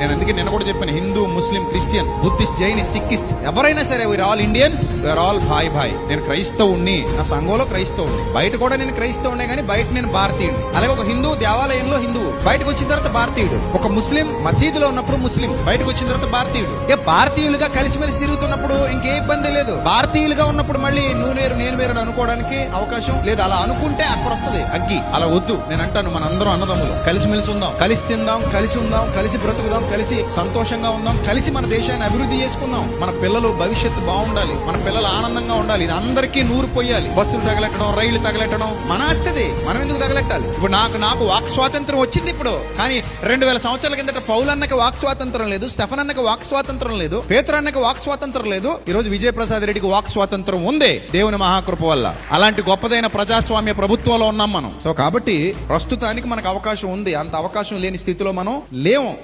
నేను అందుకే నిన్న కూడా చెప్పాను, Hindu, Muslim, Christian, Buddhist, Jain, సిక్కిస్ట్ ఎవరైనా సరే we are all Indians, we are all భాయ్ భాయ్. నేను క్రైస్తవుణ్ణి, నా సంఘంలో క్రైస్తవుణ్ణి, బయట కూడా నేను క్రైస్తవునే కానీ బయట నేను భారతీయుడు. అలాగే ఒక హిందూ దేవాలయంలో హిందువు, బయటకు వచ్చిన తర్వాత భారతీయుడు. ఒక ముస్లిం మసీదులో ఉన్నప్పుడు ముస్లిం, బయటకు వచ్చిన తర్వాత భారతీయుడు. భారతీయులుగా కలిసిమెలిసి తిరుగుతున్నప్పుడు ఇంకే ఇబ్బంది లేదు. భారతీయులుగా ఉన్నప్పుడు మళ్ళీ నువ్వు వేరు నేను వేరు అనుకోవడానికి అవకాశం లేదు. అలా అనుకుంటే అక్కడ వస్తుంది అగ్గి. అలా వద్దు. నేను అంటాను, మనందరం అన్నదమ్ములు, కలిసిమెలిసి ఉందాం, కలిసి తిందాం, కలిసి ఉందాం, కలిసి బ్రతుకుదాం, కలిసి సంతోషంగా ఉందాం, కలిసి మన దేశాన్ని అభివృద్ధి చేసుకుందాం. మన పిల్లలు భవిష్యత్తు బాగుండాలి, మన పిల్లలు ఆనందంగా ఉండాలి. ఇది అందరికీ నూరు పోయాలి. బస్సులు తగలెట్టడం, రైళ్లు తగలెట్టడం మన ఆస్తిది, మనం ఎందుకు తగలెట్టాలి? ఇప్పుడు నాకు వాక్ స్వాతంత్రం వచ్చింది ఇప్పుడు, కానీ 2000 సంవత్సరాల కిందట పౌలన్నకి వాక్ స్వాతంత్రం లేదు, స్టెఫన్ అన్నకి వాక్ స్వాతంత్రం లేదు, పేతురు అన్నకి వాక్ స్వాతంత్రం లేదు. ఈ రోజు విజయప్రసాద్ రెడ్డికి వాక్ స్వాతంత్రం ఉంది, దేవుని మహాకృప వల్ల. అలాంటి గొప్పదైన ప్రజాస్వామ్య ప్రభుత్వంలో ఉన్నాం మనం. సో కాబట్టి ప్రస్తుతానికి మనకు అవకాశం ఉంది. అంత అవకాశం లేని స్థితిలో మనం లేము.